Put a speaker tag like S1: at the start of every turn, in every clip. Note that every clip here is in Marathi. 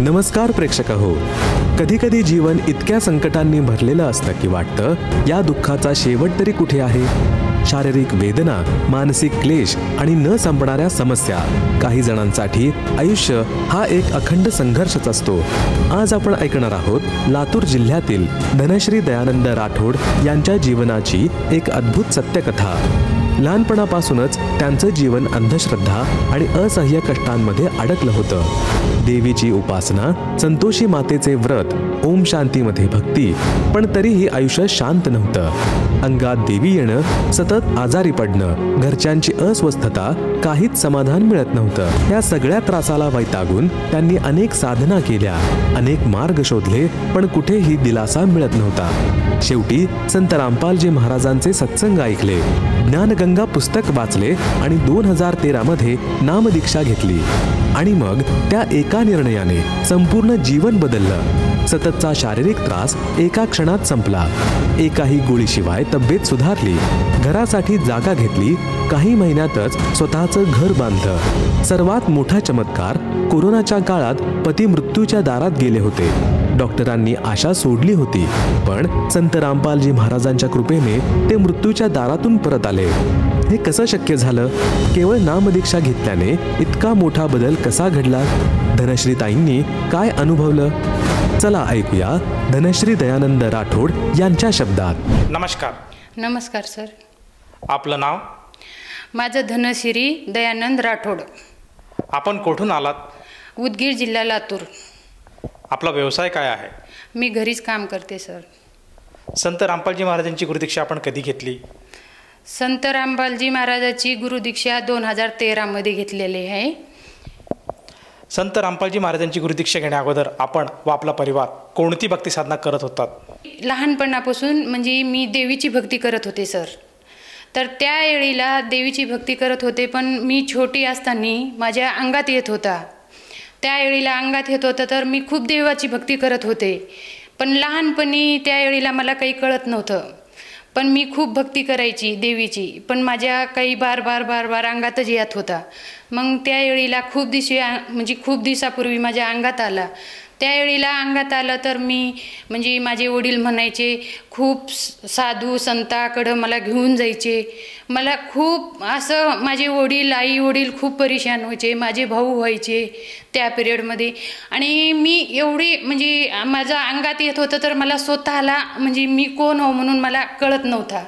S1: नमस्कार प्रेक्षक हो. कधी कधी जीवन इतक्या संकटांनी भरलेलं असतं की वाटतं या दुःखाचा शेवट तरी कुठे आहे. शारीरिक वेदना, मानसिक क्लेश आणि न संपणाऱ्या समस्या. काही जणांसाठी आयुष्य हा एक अखंड संघर्षच असतो. आज आपण ऐकणार आहोत लातूर जिल्ह्यातील धनश्री दयानंद राठोड यांच्या जीवनाची एक अद्भुत सत्यकथा. लहानपणापासूनच त्यांचं जीवन अंधश्रद्धा आणि असह्य कष्टांमध्ये अडकलं होतं. देवीची उपासना, संतोषी मातेचे व्रत, ओम शांतीमध्ये भक्ती, पण तरीही आयुष्य शांत नव्हतं. अंगात देवी येणं, सतत आजारी पडणं, घरच्यांची अस्वस्थता, काहीच समाधान मिळत नव्हतं. या सगळ्या त्रासाला वैतागून त्यांनी अनेक साधना केल्या, अनेक मार्ग शोधले, पण कुठेही दिलासा मिळत नव्हता. शेवटी संत रामपालजी महाराजांचे सत्संग ऐकले, ज्ञानगंगा पुस्तक वाचले आणि 2013 मध्ये नामदीक्षा घेतली. आणि मग त्या एका निर्णयाने संपूर्ण जीवन बदललं. सततचा शारीरिक त्रास एका क्षणात संपला. एकाही गोळीशिवाय तब्येत सुधारली. घरासाठी जागा घेतली. काही महिन्यातच स्वतःचं घर बांधलं. सर्वात मोठा चमत्कार, कोरोनाच्या काळात पती मृत्यूच्या दारात गेले होते. डॉक्टरांनी आशा सोडली होती, पण संत रामपालजी महाराजांच्या कृपेने ते मृत्यूच्या दारातून परत आले. हे कसं शक्य झालं? केवळ नामदीक्षा घेतल्याने इतका मोठा बदल कसा घडला? धनश्री ताईंनी काय अनुभवलं? चला ऐकूया धनश्री दयानंद राठोड यांच्या शब्दात.
S2: नमस्कार.
S3: नमस्कार सर.
S2: आपलं नाव?
S3: माझं धनश्री दयानंद राठोड.
S2: आपण कुठून आलात?
S3: उदगीर जिल्हा, लातूर.
S2: आपला व्यवसाय काय आहे?
S3: मी घरीच काम करते सर.
S2: संत रामपालजी महाराजांची गुरुदीक्षा आपण कधी घेतली?
S3: संत रामपालजी महाराजांची गुरुदीक्षा 2013 मध्ये घेतलेली आहे.
S2: संत रामपालजी महाराजांची गुरुदीक्षा घेण्या अगोदर आपण व आपला परिवार कोणती भक्ती साधना करत होतात?
S3: लहानपणापासून म्हणजे मी देवीची भक्ती करत होते सर. तर त्यावेळीला देवीची भक्ती करत होते, पण मी छोटी असताना माझ्या अंगात येत होता. त्यावेळीला अंगात येत होतं तर मी खूप देवाची भक्ती करत होते. पण लहानपणी त्यावेळीला मला काही कळत नव्हतं, पण मी खूप भक्ती करायची देवीची, पण माझ्या काही बार अंगातच येत होता. मग त्यावेळीला खूप दिवसापूर्वी माझ्या अंगात आला. त्यावेळीला अंगात आलं तर मी म्हणजे माझे वडील म्हणायचे, खूप साधू संताकडं मला घेऊन जायचे. मला खूप असं माझे वडील, आई वडील खूप परेशान व्हायचे, माझे भाऊ व्हायचे त्या पिरियडमध्ये. आणि मी एवढी म्हणजे माझं अंगात येत होतं तर मला स्वतःला म्हणजे मी कोण हो म्हणून मला कळत नव्हता.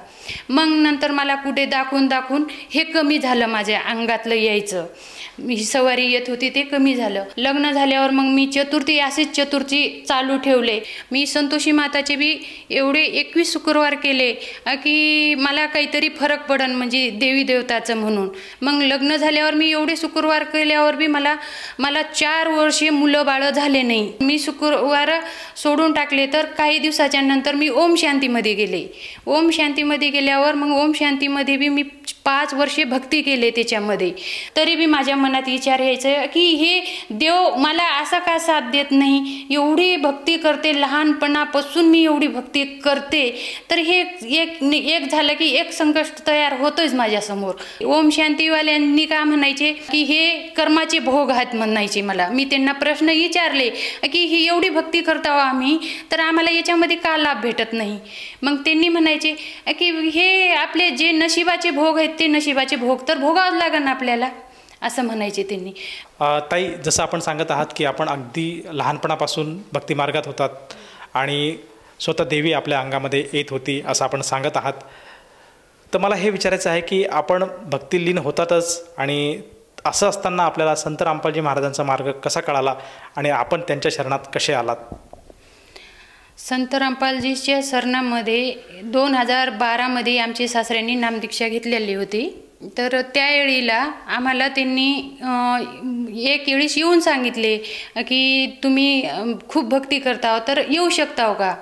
S3: मग नंतर मला कुठे दाखवून हे कमी झालं, माझ्या अंगातलं यायचं. मी सवारी येत होती ते कमी झालं. लग्न झाल्यावर मग मी चतुर्थी चालू ठेवले. मी संतोषी माताचे बी एवढे 21 शुक्रवार केले की मला काहीतरी फरक पडन म्हणजे देवी देवताचं म्हणून. मग लग्न झाल्यावर मी एवढे शुक्रवार केल्यावर बी मला 4 वर्षे मुलं बाळ झाले नाही. मी शुक्रवार सोडून टाकले. तर काही दिवसाच्या नंतर मी ओम शांतीमध्ये गेले. ओम शांतीमध्ये गेल्यावर मग ओम शांतीमध्ये बी मी 5 वर्षे भक्ती केले त्याच्यामध्ये. तरी बी माझ्या मनात विचार यायचं की हे देव मला असा का साथ देत नाही. एवढी भक्ती करते, लहानपणापासून मी एवढी भक्ती करते, तर हे एक झालं की एक संकट तयार होतोच माझ्यासमोर. ओम शांतीवाल्यांनी का म्हणायचे की हे कर्माचे भोग आहेत म्हणायचे मला. मी त्यांना प्रश्न विचारले की ही एवढी भक्ती करतो आम्ही, तर आम्हाला याच्यामध्ये का लाभ भेटत नाही. मग त्यांनी म्हणायचे की हे आपले जे नशिबाचे भोग आहेत ते नशिबाचे भोग तर भोगावं लागेल आपल्याला, असं म्हणायचे त्यांनी.
S2: ताई, जसं आपण सांगत आहात की आपण अगदी लहानपणापासून भक्ती मार्गात होतात आणि स्वतः देवी आपल्या अंगामध्ये येत होती असं आपण सांगत आहात. तर मला हे विचारायचं आहे की आपण भक्ती लीन होतातच, आणि असं असताना आपल्याला संत रामपालजी महाराजांचा मार्ग कसा कळाला आणि आपण त्यांच्या शरणात कसे आलात?
S3: संत रामपालजीच्या शरणामध्ये 2012 मध्ये आमच्या सासऱ्यांनी नामदीक्षा घेतलेली होती. तर त्यावेळीला आम्हाला त्यांनी एक वेळेस येऊन सांगितले की तुम्ही खूप भक्ती करता तर येऊ शकता का.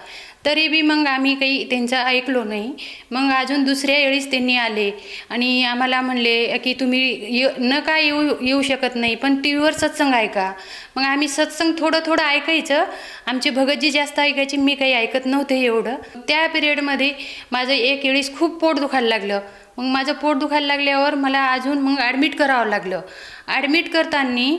S3: तरी बी मग आम्ही काही त्यांचं ऐकलो नाही. मग अजून दुसऱ्या वेळेस त्यांनी आले आणि आम्हाला म्हणले की तुम्ही नका येऊ शकत नाही, पण टी व्हीवर सत्संग ऐका. मग आम्ही सत्संग थोडं ऐकायचं. आमचे भगतजी जास्त ऐकायचे, मी काही ऐकत नव्हते एवढं. त्या पिरियडमध्ये माझं एक वेळेस खूप पोट दुखायला लागलं. मग माझं पोट दुखायला लागल्यावर मला अजून मग ॲडमिट करावं लागलं. ॲडमिट करताना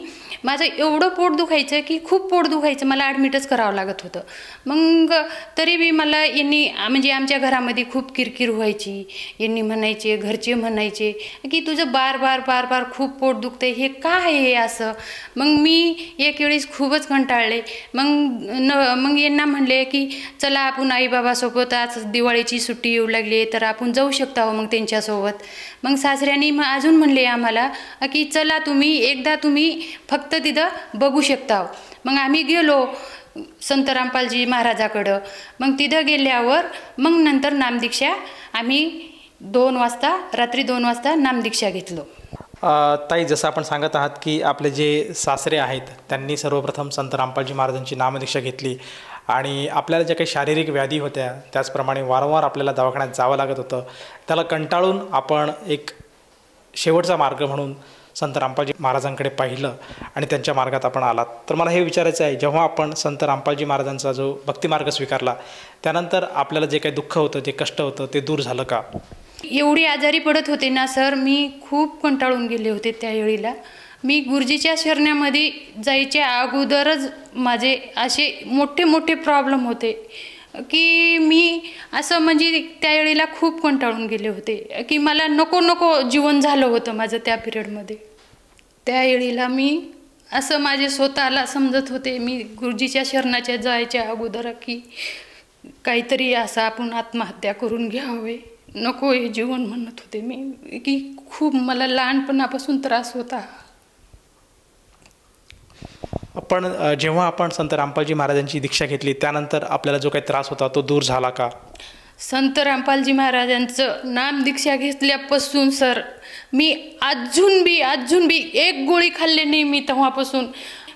S3: माझं एवढं पोट दुखायचं की खूप पोट दुखायचं, मला ॲडमिटच करावं लागत होतं. मग तरी बी मला यांनी म्हणजे आमच्या घरामध्ये खूप किरकिर व्हायची. यांनी म्हणायचे, घरचे म्हणायचे की तुझं बार बार बार बार खूप पोट दुखतंय, हे काय आहे असं. मग मी एक वेळेस खूपच कंटाळले. मग यांना म्हणले की चला आपण आईबाबासोबत, आज दिवाळीची सुट्टी येऊ लागली तर आपण जाऊ शकता मग त्यांच्यासोबत. मग सासऱ्यांनी अजून म्हणले आम्हाला की चला तुम्ही फक्त तिथं बघू शकता. मग आम्ही गेलो संत रामपालजी महाराजाकडं. मग तिथं गेल्यावर मग नंतर नामदीक्षा आम्ही रात्री 2 वाजता नामदीक्षा घेतलो.
S2: ताई, जसं आपण सांगत आहात की आपले जे सासरे आहेत त्यांनी सर्वप्रथम संत रामपालजी महाराजांची नामदीक्षा घेतली आणि आपल्याला ज्या काही शारीरिक व्याधी होत्या त्याचप्रमाणे वारंवार आपल्याला दवाखान्यात जावं लागत होतं, त्याला कंटाळून आपण एक शेवटचा मार्ग म्हणून संत रामपालजी महाराजांकडे पाहिलं आणि त्यांच्या मार्गात आपण आलात. तर मला हे विचारायचं आहे, जेव्हा आपण संत रामपालजी महाराजांचा जो भक्तिमार्ग स्वीकारला त्यानंतर आपल्याला जे काही दुःख होतं, जे कष्ट होतं ते दूर झालं का?
S3: एवढी आजारी पडत होते ना सर, मी खूप कंटाळून गेले होते त्यावेळीला. मी गुरुजीच्या शरणामध्ये जायच्या अगोदरच माझे असे मोठे मोठे प्रॉब्लेम होते की मी असं म्हणजे त्यावेळेला खूप कंटाळून गेले होते की मला नको जीवन झालं होतं माझं त्या पिरियडमध्ये. त्यावेळेला मी असं माझे स्वतःला समजत होते, मी गुरुजीच्या शरणाच्या जायच्या अगोदर की काहीतरी असं आपण आत्महत्या करून घ्यावे, नको हे जीवन म्हणत होते मी की खूप मला लहानपणापासून त्रास होता.
S2: पण जेव्हा आपण संत रामपालजी महाराजांची दीक्षा घेतली त्यानंतर आपल्याला जो काही त्रास होता तो दूर झाला का?
S3: संत रामपालजी महाराजांचं नाम दीक्षा घेतल्यापासून सर मी अजून बी एक गोळी खाल्ली नाही मी. तेव्हापासून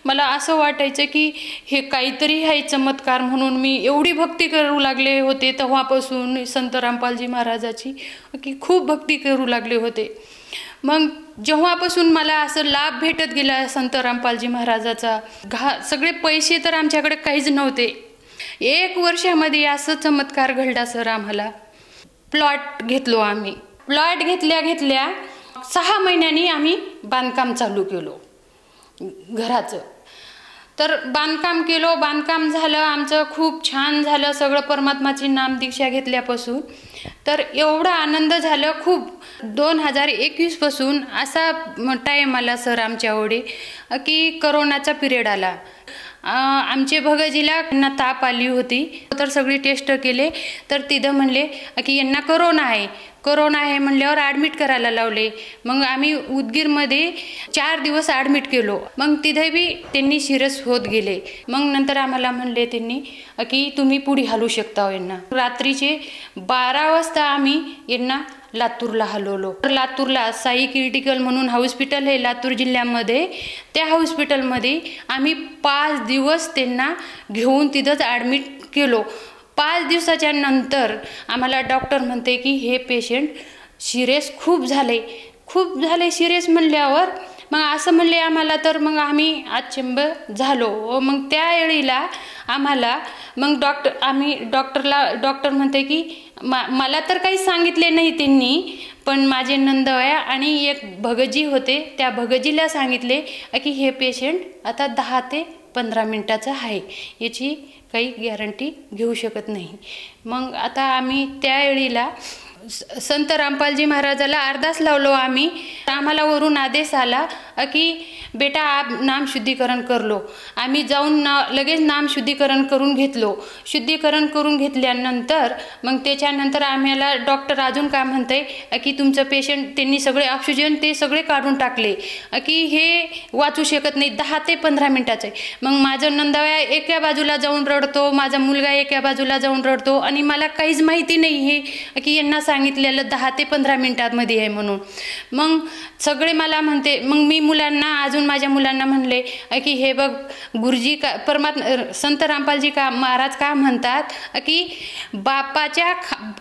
S3: मला असं वाटायचं की हे काहीतरी आहे चमत्कार, म्हणून मी एवढी भक्ती करू लागले होते तेव्हापासून संत रामपालजी महाराजाची की खूप भक्ती करू लागले होते. मग जेव्हापासून मला असं लाभ भेटत गेला संत रामपालजी महाराजाचा, सगळे पैसे तर आमच्याकडे काहीच नव्हते. 1 वर्षामध्ये असं चमत्कार घडला सर. आम्हाला प्लॉट घेतलो आम्ही. प्लॉट घेतल्या 6 महिन्यांनी आम्ही बांधकाम चालू केलो घराचं. तर बांधकाम झालं आमचं, खूप छान झालं सगळं परमात्माची नामदीक्षा घेतल्यापासून. तर एवढा आनंद झाला खूप. 2021 पासून असा टाईम आला सर आमच्याकडे की करोनाचा पिरियड आला. आमचे भगजीला ताप आली होती, तर सगळी टेस्ट केले तर तिथं म्हणले की यांना करोना आहे म्हणल्यावर ॲडमिट करायला लावले. मग आम्ही उदगीरमध्ये 4 दिवस ॲडमिट केलो. मग तिथे बी त्यांनी सिरियस होत गेले. मग नंतर आम्हाला म्हणले त्यांनी की तुम्ही पुढे हलवू शकता यांना. रात्रीचे 12 वाजता आम्ही यांना लातूरला हलवलो. लातूरला साई क्रिटिकल म्हणून हॉस्पिटल आहे लातूर जिल्ह्यामध्ये, त्या हॉस्पिटलमध्ये आम्ही 5 दिवस त्यांना घेऊन तिथंच ॲडमिट केलो. 5 दिवसाच्या नंतर आम्हाला डॉक्टर म्हणते की हे पेशंट सिरियस खूप झाले सिरियस म्हणल्यावर मग असं म्हणले आम्हाला. तर मग आम्ही अचंब झालो. मग त्यावेळीला आम्हाला मग डॉक्टर म्हणते की मला तर काही सांगितले नाही त्यांनी, पण माझे नंदवया आणि एक भगजी होते त्या भगजीला सांगितले की हे पेशंट आता 10 ते 15 मिनिटाचं आहे, याची काही गॅरंटी घेऊ शकत नाही. मग आता आम्ही त्यावेळीला संत रामपालजी महाराजाला अरदास लावलो आम्ही. आम्हाला वरून आदेश आला की बेटा आप नाम शुद्धीकरण करलो. आम्ही जाऊन लगेच नाम शुद्धीकरण करून घेतलो. शुद्धीकरण करून घेतल्यानंतर मग त्याच्यानंतर आम्हाला डॉक्टर अजून काय म्हणते की तुमचं पेशंट त्यांनी सगळे ऑक्सिजन ते सगळे काढून टाकले की हे वाचू शकत नाही, 10 ते 15 मिनिटाचं आहे. मग माझं नंदावया एका बाजूला जाऊन रडतो, माझा मुलगा एका बाजूला जाऊन रडतो आणि मला काहीच माहिती नाही हे की यांना सांगितलेलं 10 ते 15 मिनिटांमध्ये आहे म्हणून. मग सगळे मला म्हणते, मग मी मुलांना अजून माझ्या मुलांना म्हणले की हे बघ गुरुजी का परमात्मा संत रामपालजी का महाराज का म्हणतात की बापाच्या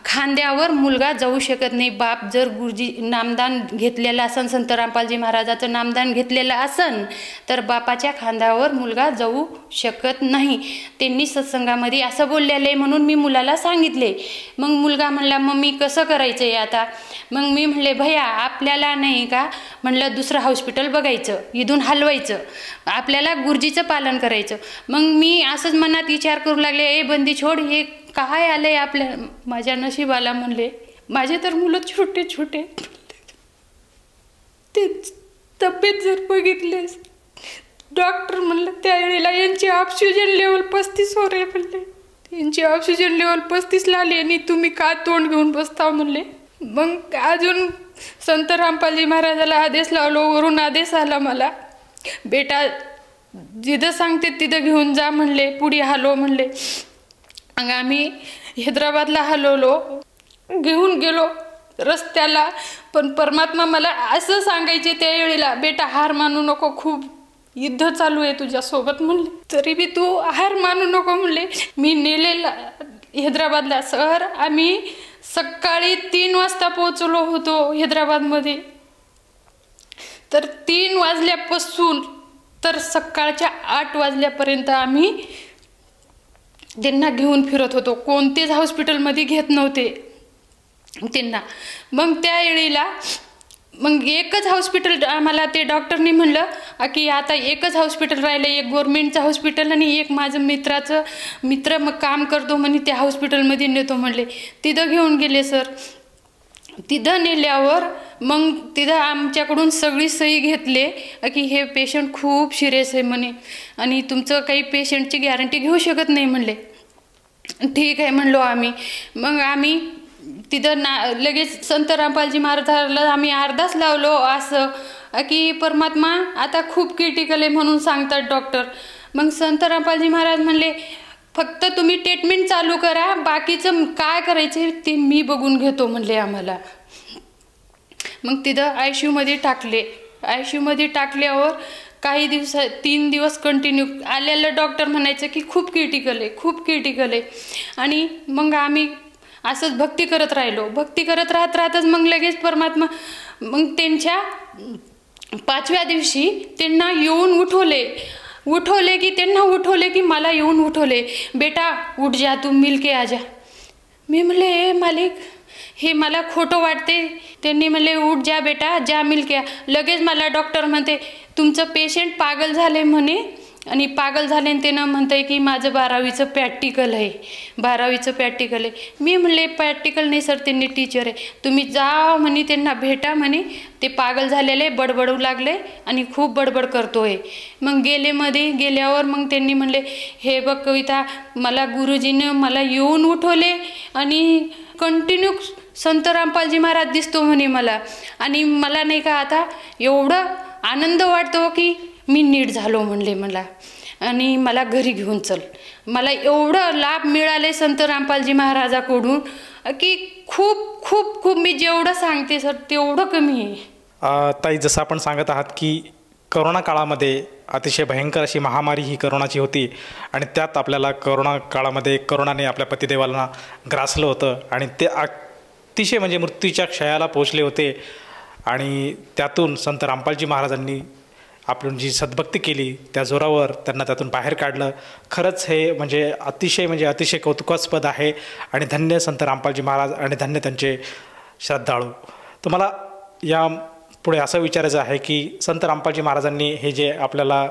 S3: खांद्यावर मुलगा जाऊ शकत नाही. बाप जर गुरुजी नामदान घेतलेलं असन, संत रामपालजी महाराजाचं नामदान घेतलेलं असन तर बापाच्या खांद्यावर मुलगा जाऊ शकत नाही. त्यांनी सत्संगामध्ये असं बोललेलं आहे म्हणून मी मुलाला सांगितले. मग मुलगा म्हणला मम्मी कसं करायचं आहे आता. मग मी म्हणले भैया आपल्याला नाही का म्हणलं दुसरं हॉस्पिटल बघायचं, इथून हलवायचं, आपल्याला गुरुजीचं पालन करायचं. मग मी असंच मनात विचार करू लागले, ए बंदी छोड, हे काय आलंय आपल्या माझ्या नशिबाला. म्हणले माझे तर मुलं छोटे छोटे, ते तब्येत जर बघितलेस, डॉक्टर म्हणलं त्यावेळेला यांची ऑक्सिजन लेवल 35 वर आहे म्हणले. यांची ऑक्सिजन लेवल 35ला आली आणि तुम्ही का तोंड घेऊन बसता म्हणले. मग अजून संत रामपालजी महाराजाला आदेश लावलो, वरून आदेश आला मला, बेटा जिथं सांगते तिथं घेऊन जा म्हणले, पुढे हलव म्हणले. मग आम्ही हैदराबादला हलवलो, घेऊन गेलो रस्त्याला. पण परमात्मा मला असं सांगायचे त्यावेळेला, बेटा हार मानू नको, खूप युद्ध चालू आहे तुझ्यासोबत म्हणले, तरी बी तू हार मानू नको म्हणले. मी नेलेला हैदराबादला. सर आम्ही सकाळी 3 वाजता पोहोचलो होतो हैदराबादमध्ये. तर 3 वाजल्यापासून तर सकाळच्या 8 वाजल्यापर्यंत आम्ही त्यांना घेऊन फिरत होतो. कोणतेच हॉस्पिटलमध्ये घेत नव्हते त्यांना. मग त्यावेळेला मग एकच हॉस्पिटल आम्हाला ते डॉक्टरनी म्हणलं की आता एकच हॉस्पिटल राहिलं, एक गव्हर्मेंटचं हॉस्पिटल आणि एक माझं मित्र मग काम करतो म्हणे त्या हॉस्पिटलमध्ये नेतो म्हणले. तिथं घेऊन गेले सर. तिथं नेल्यावर मग तिथं आमच्याकडून सगळी सही घेतले की हे पेशंट खूप सिरियस आहे म्हणे आणि तुमचं काही पेशंटची गॅरंटी घेऊ शकत नाही म्हणले. ठीक आहे म्हणलो आम्ही. मग आम्ही तिथं लगेच संत रामपालजी महाराजाला आम्ही अर्धाच लावलो असं की परमात्मा आता खूप क्रिटिकल आहे म्हणून सांगतात डॉक्टर. मग संत रामपालजी महाराज म्हणले फक्त तुम्ही ट्रीटमेंट चालू करा, बाकीचं काय करायचं ते मी बघून घेतो म्हणले आम्हाला. मग तिथं ICUमध्ये टाकले. ICUमध्ये टाकल्यावर काही 3 दिवस कंटिन्यू आलेलं डॉक्टर म्हणायचं की खूप क्रिटिकल आहे, खूप क्रिटिकल आहे. आणि मग आम्ही असंच भक्ती करत राहिलो. भक्ती करत राहतच मग लगेच परमात्मा मग त्यांच्या 5व्या दिवशी त्यांना येऊन उठवले की मला येऊन उठवले, बेटा उठ जा, तू मिलके आ जा. मी म्हणले ए मालिक, हे मला खोटं वाटते. त्यांनी म्हणले उठ जा बेटा, जा मिलके. लगेच मला डॉक्टर म्हणते तुमचं पेशंट पागल झाले म्हणे आणि पागल झाल्याने त्यानं म्हणतंय की माझं 12वीचं प्रॅक्टिकल आहे, 12वीचं प्रॅक्टिकल आहे. मी म्हणले प्रॅक्टिकल नाही सर, त्यांनी टीचर आहे, तुम्ही जा म्हणे त्यांना भेटा म्हणे, ते पागल झालेले बडबडू लागले आणि खूप बडबड करतोय. मग गेल्यावर मग त्यांनी म्हणले हे बघ कविता, मला गुरुजीनं मला येऊन उठवले आणि कंटिन्यू संत रामपालजी महाराज दिसतो म्हणे मला. आणि मला नाही का आता एवढं आनंद वाटतो की मी नीट झालो म्हणले मला. आणि मला घरी घेऊन चल. मला एवढं लाभ मिळाले संत रामपालजी महाराजाकडून की खूप खूप खूप मी जेवढं सांगते सर तेवढं कमी आहे.
S2: ताई, जसं आपण सांगत आहात की करोना काळामध्ये अतिशय भयंकर अशी महामारी ही करोनाची होती आणि त्यात आपल्याला करोना काळामध्ये करोनाने आपल्या पतिदेवाला ग्रासलं होतं आणि ते अतिशय म्हणजे मृत्यूच्या क्षयाला पोचले होते. आणि त्यातून संत रामपालजी महाराजांनी आपण जी सद्भक्ती केली त्या जोरावर त्यांना त्यातून बाहेर काढलं. खरंच हे अतिशय कौतुकास्पद आहे आणि धन्य संत रामपालजी महाराज आणि धन्य त्यांचे श्रद्धाळू. तुम्हाला या पुढे असं विचारायचं आहे की संत रामपालजी महाराजांनी हे जे आपल्याला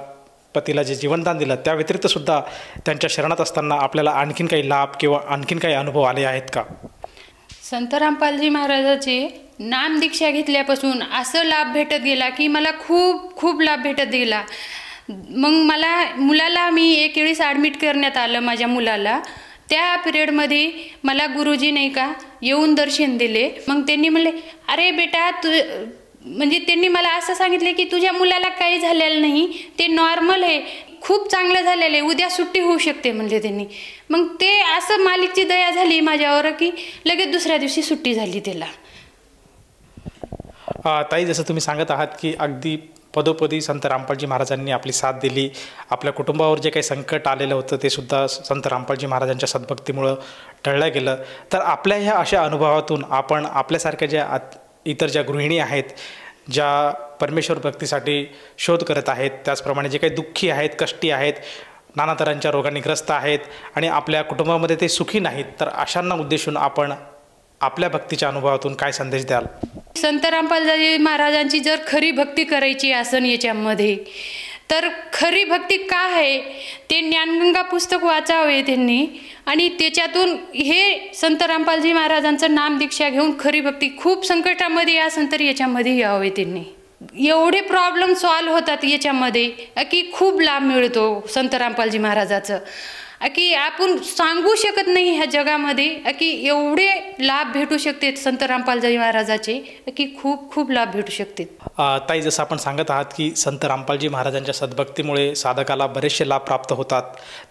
S2: पतीला जे जीवनदान दिलं त्या व्यतिरिक्तसुद्धा त्यांच्या शरणात असताना आपल्याला आणखीन काही लाभ किंवा आणखीन काही अनुभव आले आहेत का?
S3: संत रामपालजी महाराजाचे नाम दीक्षा घेतल्यापासून असं लाभ भेटत गेला की मला खूप खूप लाभ भेटत गेला. मग मुलाला मी एक वेळेस ॲडमिट करण्यात आलं माझ्या मुलाला. त्या पिरियडमध्ये मला गुरुजी नाही का येऊन दर्शन दिले. मग त्यांनी म्हणले अरे बेटा म्हणजे त्यांनी मला असं सांगितले की तुझ्या मुलाला काही झालेलं नाही, ते नॉर्मल आहे, खूप चांगलं झालेलं आहे, उद्या सुट्टी होऊ शकते म्हणले त्यांनी. मग ते असं मालिकची दया झाली माझ्यावर की लगेच दुसऱ्या दिवशी सुट्टी झाली त्याला.
S2: ताई, जसं तुम्ही सांगत आहात की अगदी पदोपदी संत रामपालजी महाराजांनी आपली साथ दिली. आपल्या कुटुंबावर जे काही संकट आलेलं होतं ते सुद्धा संत रामपालजी महाराजांच्या सद्भक्तीमुळं टळलं गेलं. तर आपल्या ह्या अशा अनुभवातून आपण आपल्यासारख्या ज्या इतर ज्या गृहिणी आहेत, ज्या परमेश्वर भक्तीसाठी शोध करत आहेत, त्याचप्रमाणे जे काही दुःखी आहेत, कष्टी आहेत, नाना तऱ्हांच्या रोगांनी ग्रस्त आहेत आणि आपल्या कुटुंबामध्ये ते सुखी नाहीत, तर अशांना उद्देशून आपण आपल्या भक्तीच्या अनुभवातून काय संदेश द्याल?
S3: संत रामपालजी महाराजांची जर खरी भक्ती करायची असन याच्यामध्ये, तर खरी भक्ती काय आहे ते ज्ञानगंगा पुस्तक वाचावे त्यांनी, आणि त्याच्यातून हे संत रामपालजी महाराजांचं नाम दीक्षा घेऊन खरी भक्ती, खूप संकटामध्ये असन तर याच्यामध्ये यावे त्यांनी. एवढे प्रॉब्लेम सॉल्व्ह होतात याच्यामध्ये की खूप लाभ मिळतो संत रामपालजी महाराजाचं, की आपण सांगू शकत नाही ह्या जगामध्ये की एवढे लाभ भेटू शकतात संत रामपालजी महाराजाचे, की खूप खूप लाभ भेटू शकतात.
S2: ताई, जसं आपण सांगत आहात की संत रामपालजी महाराजांच्या सद्भक्तीमुळे साधकाला बरेचसे लाभ प्राप्त होतात,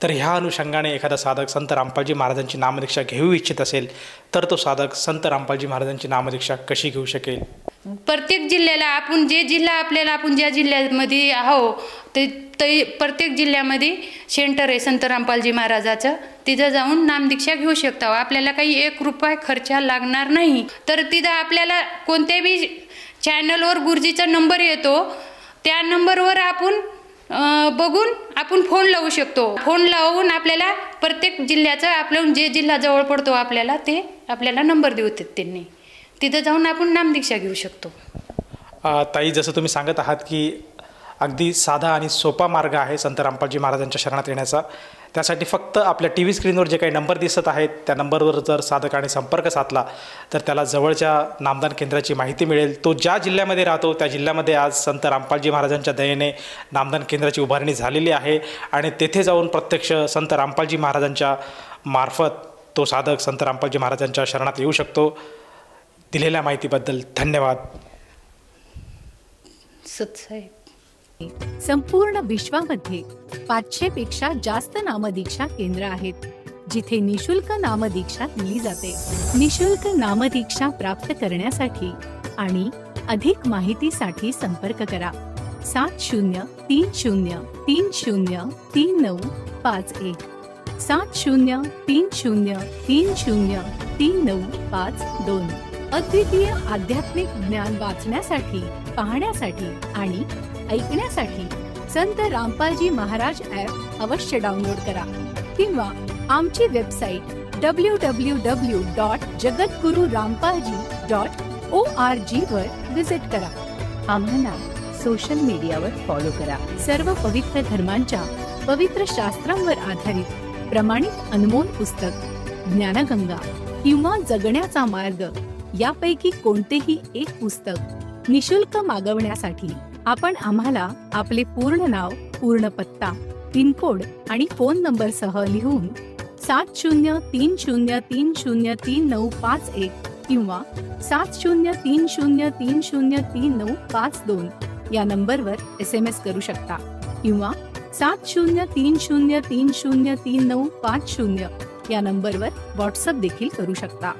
S2: तर ह्या अनुषंगाने एखादा साधक संत रामपालजी महाराजांची नामदीक्षा घेऊ इच्छित असेल तर तो साधक संत रामपालजी महाराजांची नामदीक्षा कशी घेऊ शकेल?
S3: प्रत्येक जिल्ह्याला आपण जे जिल्हा आपल्याला आपण ज्या जिल्ह्यामध्ये आहो ते प्रत्येक जिल्ह्यामध्ये सेंटर आहे संत रामपालजी महाराजाचं, तिथं जाऊन नामदीक्षा घेऊ शकता. आपल्याला काही 1 रुपया खर्च लागणार नाही. तर तिथं आपल्याला कोणत्याही चॅनलवर गुरुजीचा नंबर येतो, त्या नंबरवर आपण बघून आपण फोन लावू शकतो. फोन लावून आपल्याला प्रत्येक जिल्ह्याचं आपल्याला जे जिल्हा जवळ पडतो आपल्याला ते आपल्याला नंबर देतात त्यांनी, तिथं जाऊन आपण नामदीक्षा घेऊ शकतो.
S2: ताई, जसं तुम्ही सांगत आहात की अगदी साधा आणि सोपा मार्ग आहे संत रामपालजी महाराजांच्या शरणात येण्याचा. त्यासाठी फक्त आपल्या TV स्क्रीनवर जे काही नंबर दिसत आहेत त्या नंबरवर जर साधकाने संपर्क साधला तर त्याला जवळच्या नामदान केंद्राची माहिती मिळेल. तो ज्या जिल्ह्यामध्ये राहतो त्या जिल्ह्यामध्ये आज संत रामपालजी महाराजांच्या दयेने नामदान केंद्राची उभारणी झालेली आहे आणि तेथे जाऊन प्रत्यक्ष संत रामपालजी महाराजांच्या मार्फत तो साधक संत रामपालजी महाराजांच्या शरणात येऊ शकतो. दिलेल्या माहितीबद्दल धन्यवाद.
S3: सत्साहेब,
S4: संपूर्ण विश्वामध्ये 500 पेक्षा जास्त नामदीक्षा केंद्र आहेत जिथे निशुल्क नामदीक्षा दिली जाते. निशुल्क नामदीक्षा प्राप्त करण्यासाठी आणि अधिक माहितीसाठी संपर्क करा 7030303951 7030303952. अद्वितीय आध्यात्मिक ज्ञान वाचण्यासाठी, पाहण्यासाठी आणि ऐकण्यासाठी संत रामपालजी महाराज ॲप अवश्य डाउनलोड करा किंवा आमची वेबसाईट www.jagatgururampalji.org वर विजिट करा. आम्हाला सोशल मीडियावर फॉलो करा. सर्व पवित्र धर्मांच्या पवित्र शास्त्रांवर आधारित प्रमाणित अनमोल पुस्तक ज्ञानगंगा किंवा जगण्याचा मार्ग यापैकी कोणतेही एक पुस्तक निशुल्क मागवण्यासाठी आपण आम्हाला आपले पूर्ण नाव, पूर्ण पत्ता, पिनकोड आणि फोन नंबर सह लिहून 7030303951 किंवा 7030303952 या नंबरवर SMS करू शकता किंवा 7030303950 या नंबरवर व्हॉट्सअप देखील करू शकता.